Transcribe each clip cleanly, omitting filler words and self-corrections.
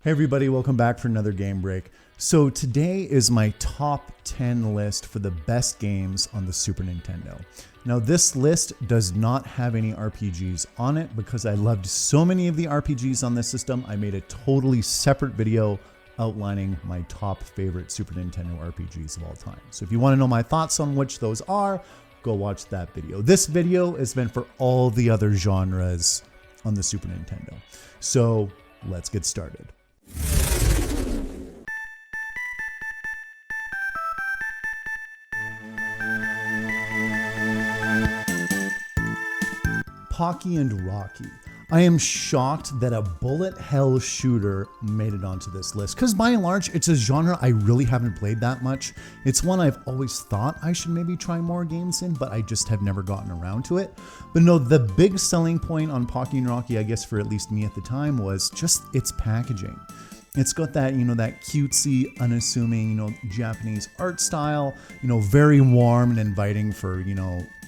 Hey everybody, welcome back for another game break. So today is my top 10 list for the best games on the Super Nintendo. Now this list does not have any RPGs on it because I loved so many of the RPGs on this system. I made a totally separate video outlining my top favorite Super Nintendo RPGs of all time. So if you want to know my thoughts on which those are, go watch that video. This video is meant for all the other genres on the Super Nintendo. So let's get started. Pocky and Rocky. I am shocked that a bullet hell shooter made it onto this list because by and large it's a genre I really haven't played that much. It's one I've always thought I should maybe try more games in, but I just have never gotten around to it. But no, the big selling point on Pocky and Rocky, I guess for at least me at the time, was just its packaging. It's got that, that cutesy, unassuming, Japanese art style, very warm and inviting for,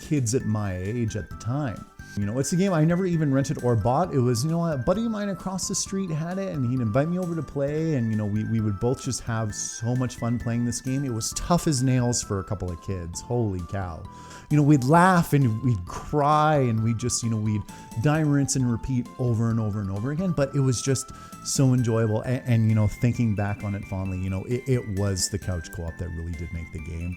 kids at my age at the time. It's a game I never even rented or bought. It was, a buddy of mine across the street had it and he'd invite me over to play, and, we would both just have so much fun playing this game. It was tough as nails for a couple of kids. Holy cow. We'd laugh and we'd cry and we'd just, we'd die, rinse and repeat over and over and over again. But it was just so enjoyable. And thinking back on it fondly, it was the couch co-op that really did make the game,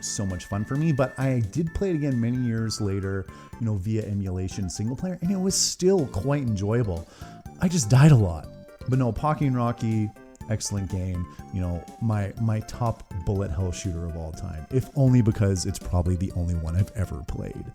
so much fun for me. But I did play it again many years later, via emulation single player, and it was still quite enjoyable. I just died a lot. But no, Pocky and Rocky, excellent game. My top bullet hell shooter of all time, if only because it's probably the only one I've ever played.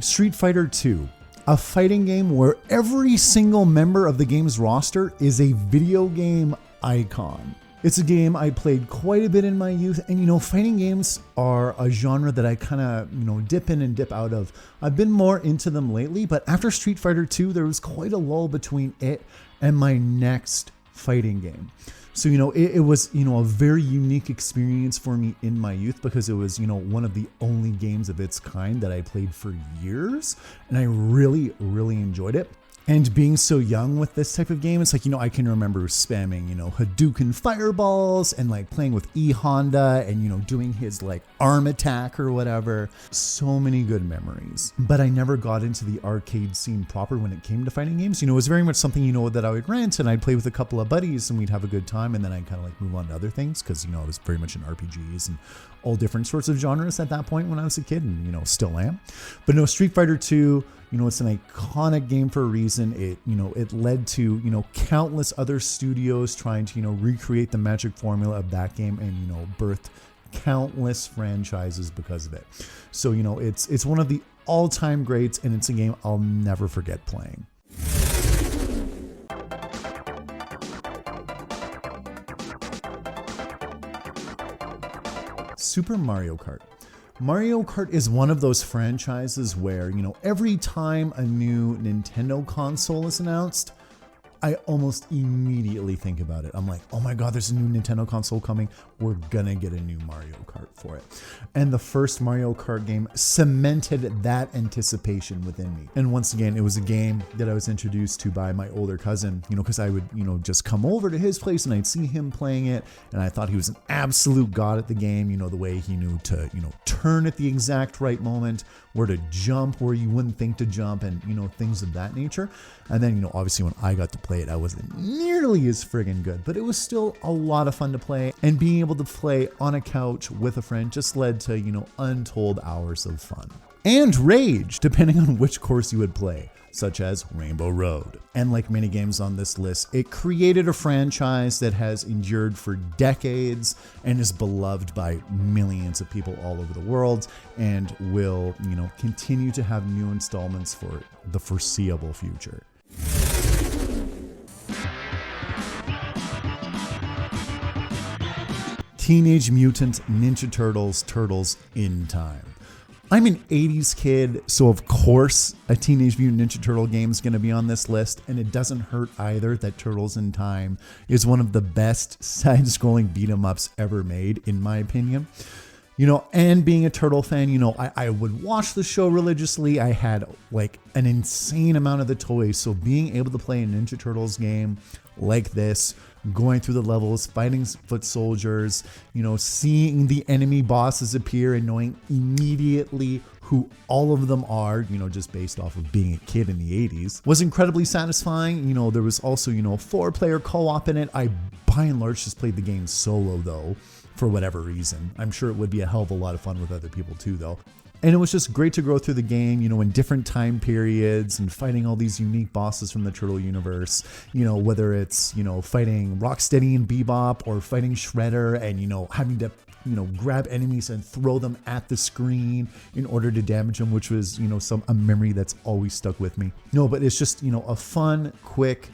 Street Fighter 2, a fighting game where every single member of the game's roster is a video game icon. It's a game I played quite a bit in my youth, and fighting games are a genre that I kind of, dip in and dip out of. I've been more into them lately, but after Street Fighter 2, there was quite a lull between it and my next fighting game. So, it was, a very unique experience for me in my youth because it was, one of the only games of its kind that I played for years, and I really, really enjoyed it. And being so young with this type of game, it's like, I can remember spamming, Hadouken fireballs and like playing with E Honda and, doing his like arm attack or whatever. So many good memories. But I never got into the arcade scene proper when it came to fighting games. It was very much something, that I would rent and I'd play with a couple of buddies and we'd have a good time. And then I'd kind of like move on to other things because, I was very much in RPGs and all different sorts of genres at that point when I was a kid and, still am. But no, Street Fighter 2, it's an iconic game for a reason. It, it led to, countless other studios trying to, recreate the magic formula of that game and, birthed countless franchises because of it. So, it's one of the all-time greats and it's a game I'll never forget playing. Super Mario Kart. Mario Kart is one of those franchises where, every time a new Nintendo console is announced, I almost immediately think about it. I'm like, oh my God, there's a new Nintendo console coming. We're gonna get a new Mario Kart for it. And the first Mario Kart game cemented that anticipation within me. And once again, it was a game that I was introduced to by my older cousin, because I would, just come over to his place and I'd see him playing it. And I thought he was an absolute god at the game, the way he knew to, turn at the exact right moment, where to jump, where you wouldn't think to jump, and, things of that nature. And then, obviously when I got to play it, I wasn't nearly as friggin' good, but it was still a lot of fun to play, and being able to play on a couch with a friend just led to, untold hours of fun. And rage, depending on which course you would play, such as Rainbow Road. And like many games on this list, it created a franchise that has endured for decades and is beloved by millions of people all over the world and will, continue to have new installments for the foreseeable future. Teenage Mutant Ninja Turtles, Turtles in Time. I'm an 80s kid, so of course a Teenage Mutant Ninja Turtle game is going to be on this list, and it doesn't hurt either that Turtles in Time is one of the best side-scrolling beat-em-ups ever made, in my opinion. And being a Turtle fan, I would watch the show religiously. I had like an insane amount of the toys. So being able to play a Ninja Turtles game like this, going through the levels, fighting foot soldiers, seeing the enemy bosses appear and knowing immediately who all of them are, just based off of being a kid in the 80s, was incredibly satisfying. There was also, 4-player co-op in it. I, by and large, just played the game solo, though, for whatever reason. I'm sure it would be a hell of a lot of fun with other people, too, though. And it was just great to go through the game, in different time periods and fighting all these unique bosses from the Turtle universe, whether it's, fighting Rocksteady and Bebop or fighting Shredder and, having to, grab enemies and throw them at the screen in order to damage them, which was, a memory that's always stuck with me. No, but it's just, a fun, quick,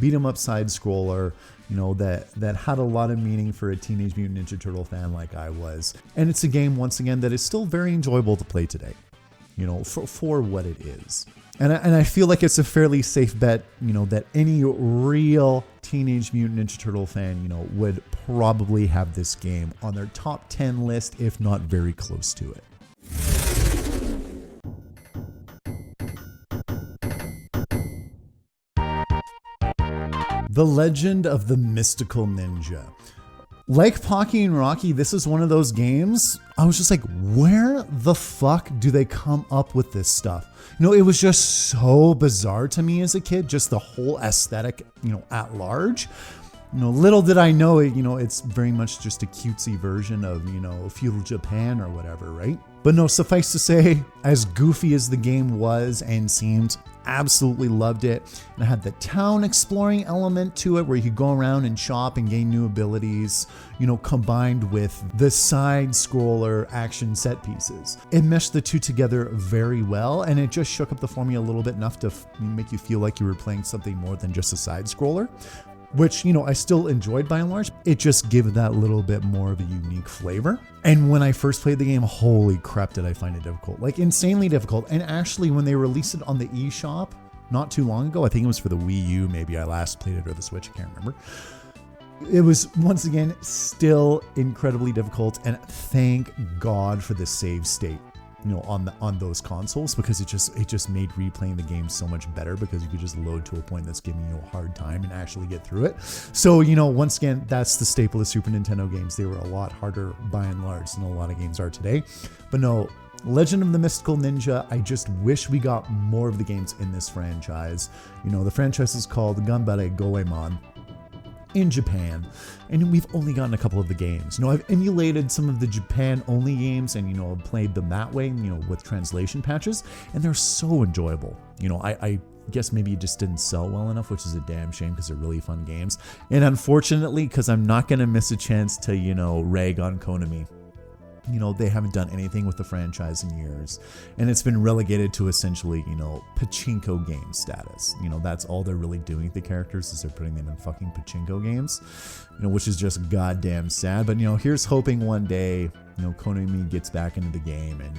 beat 'em up side scroller, that had a lot of meaning for a Teenage Mutant Ninja Turtle fan like I was. And it's a game, once again, that is still very enjoyable to play today, for what it is. And I feel like it's a fairly safe bet, that any real Teenage Mutant Ninja Turtle fan, would probably have this game on their top 10 list, if not very close to it. The Legend of the Mystical Ninja. Like Pocky and Rocky, this is one of those games, I was just like, where the fuck do they come up with this stuff? It was just so bizarre to me as a kid, just the whole aesthetic, at large. Little did I know it, it's very much just a cutesy version of, feudal Japan or whatever, right? But no, suffice to say, as goofy as the game was and seemed, absolutely loved it. And it had the town exploring element to it where you could go around and shop and gain new abilities, combined with the side scroller action set pieces. It meshed the two together very well, and it just shook up the formula a little bit, enough to make you feel like you were playing something more than just a side scroller, which, I still enjoyed by and large. It just gave that little bit more of a unique flavor. And when I first played the game, holy crap, did I find it difficult, like insanely difficult. And actually, when they released it on the eShop not too long ago, I think it was for the Wii U, maybe I last played it, or the Switch, I can't remember. It was, once again, still incredibly difficult. And thank God for the save state, on those consoles, because it just made replaying the game so much better, because you could just load to a point that's giving you a hard time and actually get through it. So, once again, that's the staple of Super Nintendo games. They were a lot harder by and large than a lot of games are today. But no, Legend of the Mystical Ninja, I just wish we got more of the games in this franchise. The franchise is called Ganbare Goemon in Japan, and we've only gotten a couple of the games. I've emulated some of the Japan only games and played them that way, with translation patches, and they're so enjoyable. I guess maybe it just didn't sell well enough, which is a damn shame, because they're really fun games. And unfortunately, because I'm not going to miss a chance to rag on Konami. They haven't done anything with the franchise in years, and it's been relegated to essentially, pachinko game status. That's all they're really doing with the characters, is they're putting them in fucking pachinko games, which is just goddamn sad. But, here's hoping one day, Konami gets back into the game and,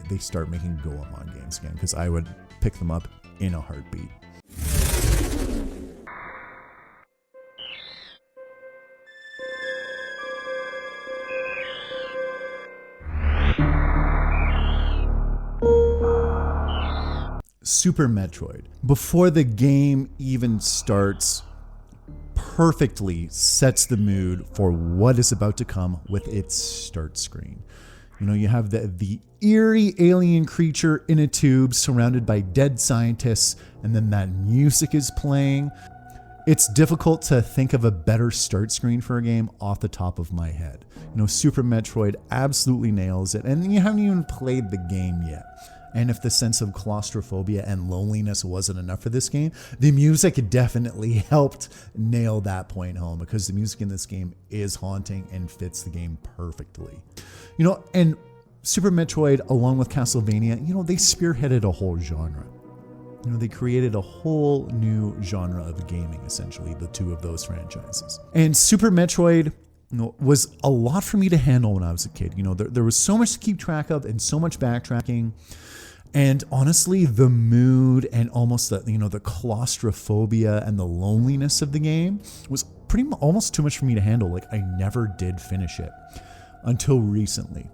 they start making Goemon games again, because I would pick them up in a heartbeat. Super Metroid, before the game even starts, perfectly sets the mood for what is about to come with its start screen. You have the eerie alien creature in a tube surrounded by dead scientists, and then that music is playing. It's difficult to think of a better start screen for a game off the top of my head. Super Metroid absolutely nails it, and you haven't even played the game yet. And if the sense of claustrophobia and loneliness wasn't enough for this game, the music definitely helped nail that point home, because the music in this game is haunting and fits the game perfectly. And Super Metroid, along with Castlevania, they spearheaded a whole genre. They created a whole new genre of gaming, essentially, the two of those franchises. And Super Metroid was a lot for me to handle when I was a kid. There was so much to keep track of and so much backtracking. And honestly, the mood and almost the claustrophobia and the loneliness of the game was almost too much for me to handle. Like, I never did finish it until recently.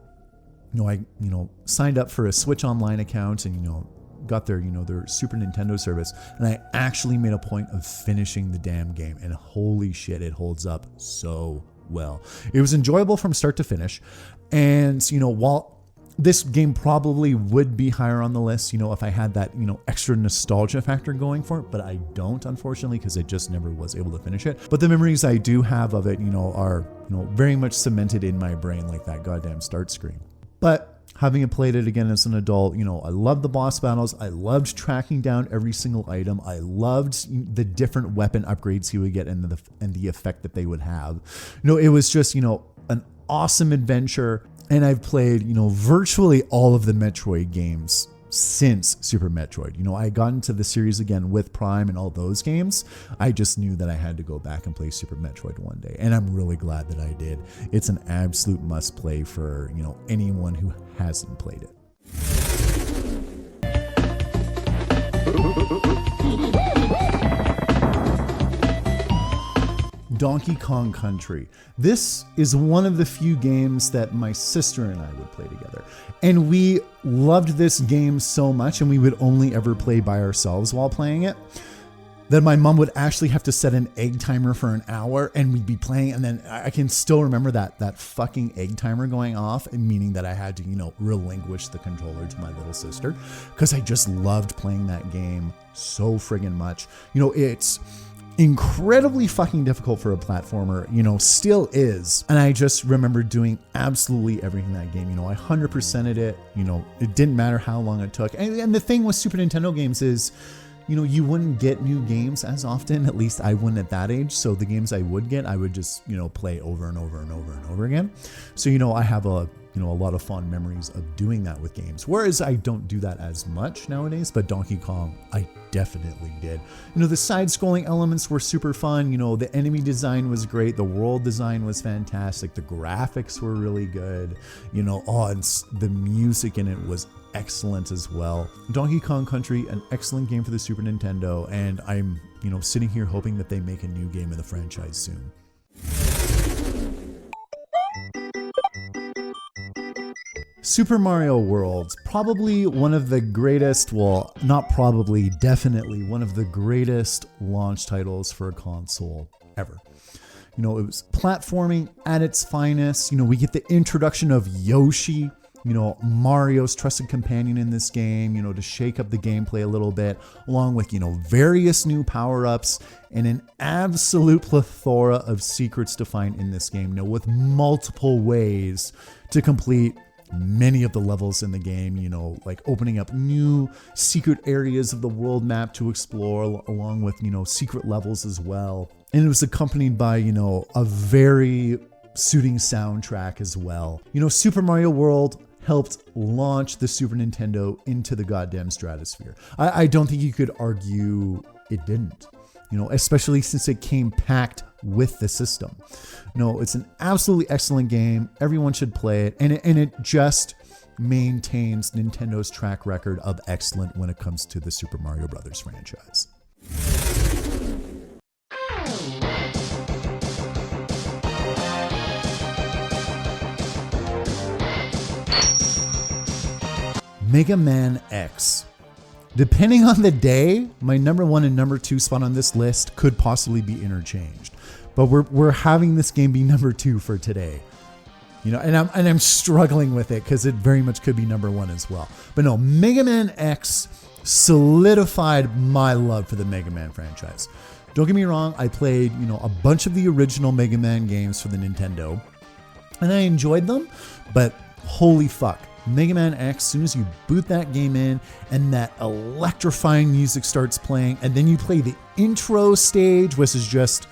signed up for a Switch Online account and, got their, their Super Nintendo service. And I actually made a point of finishing the damn game. And holy shit, it holds up so well. It was enjoyable from start to finish. And, while this game probably would be higher on the list, if I had that, extra nostalgia factor going for it, but I don't, unfortunately, because I just never was able to finish it. But the memories I do have of it, are, very much cemented in my brain, like that goddamn start screen. But having played it again as an adult, I loved the boss battles. I loved tracking down every single item. I loved the different weapon upgrades you would get and the effect that they would have. It was just, an awesome adventure. And I've played, virtually all of the Metroid games since Super Metroid. I got into the series again with Prime and all those games. I just knew that I had to go back and play Super Metroid one day. And I'm really glad that I did. It's an absolute must play for, anyone who hasn't played it. Donkey Kong Country. This is one of the few games that my sister and I would play together. And we loved this game so much, and we would only ever play by ourselves while playing it, that my mom would actually have to set an egg timer for an hour, and we'd be playing. And then I can still remember that fucking egg timer going off, and meaning that I had to, relinquish the controller to my little sister, because I just loved playing that game so friggin' much. It's incredibly fucking difficult for a platformer, still is. And I just remember doing absolutely everything in that game. I 100%ed it. It didn't matter how long it took. And the thing with Super Nintendo games is, you wouldn't get new games as often. At least I wouldn't at that age. So the games I would get, I would just, play over and over and over and over again. So, I have a lot of fond memories of doing that with games. Whereas I don't do that as much nowadays, but Donkey Kong, I definitely did. The side-scrolling elements were super fun. The enemy design was great. The world design was fantastic. The graphics were really good. And the music in it was excellent as well. Donkey Kong Country, an excellent game for the Super Nintendo. And I'm, sitting here hoping that they make a new game in the franchise soon. Super Mario World, probably one of the greatest, well, not probably, definitely one of the greatest launch titles for a console ever. It was platforming at its finest. We get the introduction of Yoshi, Mario's trusted companion in this game, to shake up the gameplay a little bit, along with, various new power-ups and an absolute plethora of secrets to find in this game, with multiple ways to complete many of the levels in the game, like opening up new secret areas of the world map to explore, along with, secret levels as well. And it was accompanied by, a very suiting soundtrack as well. Super Mario World helped launch the Super Nintendo into the goddamn stratosphere. I don't think you could argue it didn't. Especially since it came packed with the system. It's an absolutely excellent game. Everyone should play it. And it just maintains Nintendo's track record of excellent when it comes to the Super Mario Brothers franchise. Mega Man X. Depending on the day, my number 1 and number 2 spot on this list could possibly be interchanged. But we're having this game be number 2 for today. And I'm struggling with it because it very much could be number 1 as well. But no, Mega Man X solidified my love for the Mega Man franchise. Don't get me wrong, I played, a bunch of the original Mega Man games for the Nintendo, and I enjoyed them, but holy fuck. Mega Man X, as soon as you boot that game in and that electrifying music starts playing, and then you play the intro stage, which is just,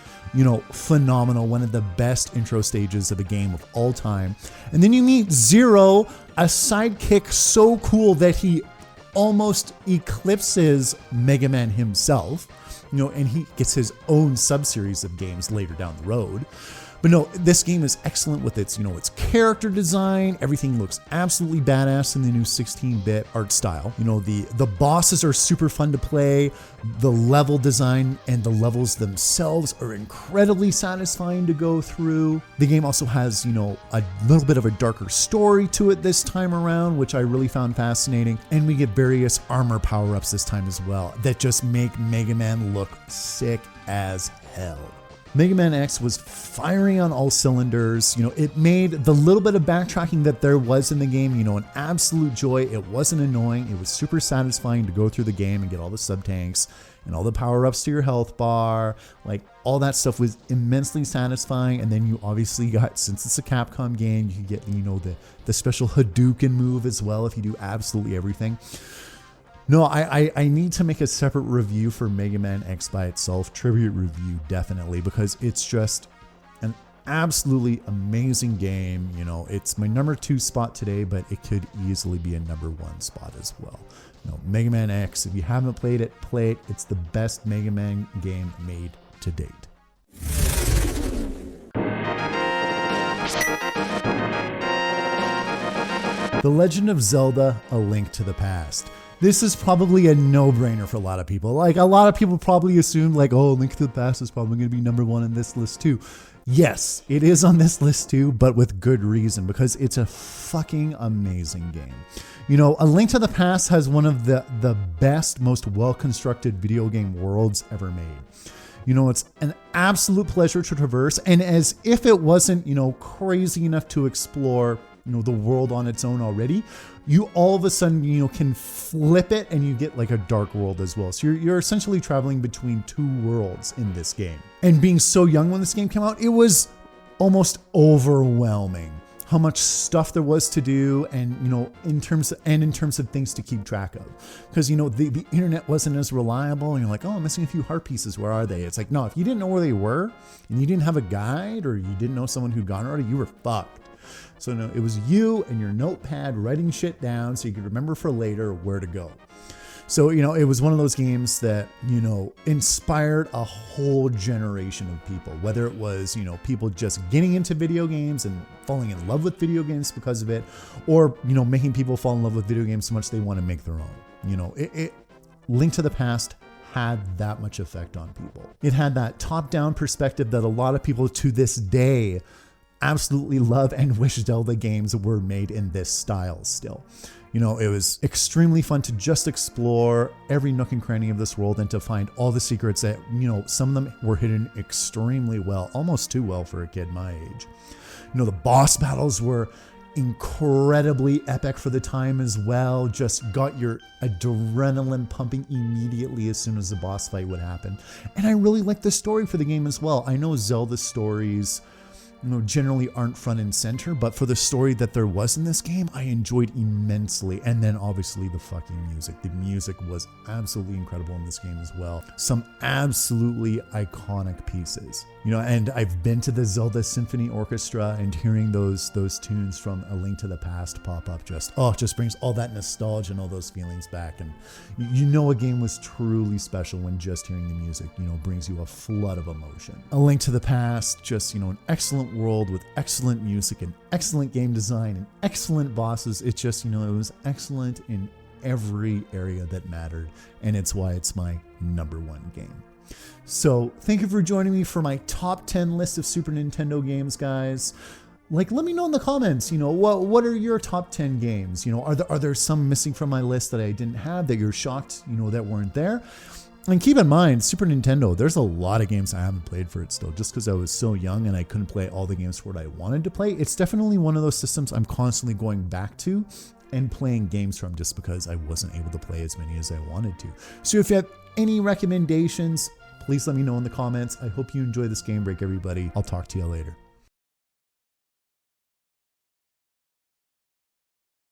phenomenal. One of the best intro stages of a game of all time. And then you meet Zero, a sidekick so cool that he almost eclipses Mega Man himself, and he gets his own sub-series of games later down the road. But no, this game is excellent with its, its character design. Everything looks absolutely badass in the new 16-bit art style. The bosses are super fun to play. The level design and the levels themselves are incredibly satisfying to go through. The game also has, a little bit of a darker story to it this time around, which I really found fascinating. And we get various armor power-ups this time as well that just make Mega Man look sick as hell. Mega Man X was firing on all cylinders. It made the little bit of backtracking that there was in the game, an absolute joy. It wasn't annoying. It was super satisfying to go through the game and get all the sub-tanks and all the power-ups to your health bar. Like, all that stuff was immensely satisfying. And then you obviously got, since it's a Capcom game, you can get, the special Hadouken move as well if you do absolutely everything. No, I need to make a separate review for Mega Man X by itself, tribute review definitely, because it's just an absolutely amazing game. It's my number 2 spot today, but it could easily be a number 1 spot as well. Mega Man X, if you haven't played it, play it. It's the best Mega Man game made to date. The Legend of Zelda: A Link to the Past. This is probably a no-brainer for a lot of people. Like, a lot of people probably assumed, like, oh, Link to the Past is probably going to be number 1 on this list too. Yes, it is on this list too, but with good reason, because it's a fucking amazing game. A Link to the Past has one of the best, most well-constructed video game worlds ever made. It's an absolute pleasure to traverse, and as if it wasn't, crazy enough to explore, the world on its own already, you all of a sudden, can flip it and you get like a dark world as well. So you're essentially traveling between 2 worlds in this game. And being so young when this game came out, it was almost overwhelming how much stuff there was to do, and in terms of things to keep track of, because the internet wasn't as reliable, and you're like, oh, I'm missing a few heart pieces, where are they? It's like, no, if you didn't know where they were and you didn't have a guide, or you didn't know someone who'd gone already, you were fucked. So no, it was you and your notepad writing shit down so you could remember for later where to go. So, it was one of those games that, inspired a whole generation of people, whether it was, people just getting into video games and falling in love with video games because of it, or, making people fall in love with video games so much they want to make their own. Link to the Past had that much effect on people. It had that top-down perspective that a lot of people to this day absolutely love and wish Zelda games were made in this style still. It was extremely fun to just explore every nook and cranny of this world and to find all the secrets that, some of them were hidden extremely well, almost too well for a kid my age. The boss battles were incredibly epic for the time as well. Just got your adrenaline pumping immediately as soon as the boss fight would happen. And I really liked the story for the game as well. I know Zelda stories generally aren't front and center, but for the story that there was in this game, I enjoyed immensely. And then obviously the fucking music. The music was absolutely incredible in this game as well. Some absolutely iconic pieces. And I've been to the Zelda Symphony Orchestra, and hearing those tunes from A Link to the Past pop up just brings all that nostalgia and all those feelings back. And a game was truly special when just hearing the music, brings you a flood of emotion. A Link to the Past, just, an excellent world with excellent music and excellent game design and excellent bosses. It's just, it was excellent in every area that mattered, and it's why it's my number 1 game. So thank you for joining me for my top 10 list of Super Nintendo games, guys. Let me know in the comments, what are your top 10 games? Are there some missing from my list that I didn't have, that you're shocked, that weren't there? And keep in mind, Super Nintendo, there's a lot of games I haven't played for it still, just because I was so young and I couldn't play all the games for what I wanted to play. It's definitely one of those systems I'm constantly going back to and playing games from, just because I wasn't able to play as many as I wanted to. So if you have any recommendations, please let me know in the comments. I hope you enjoy this game break, everybody. I'll talk to you later.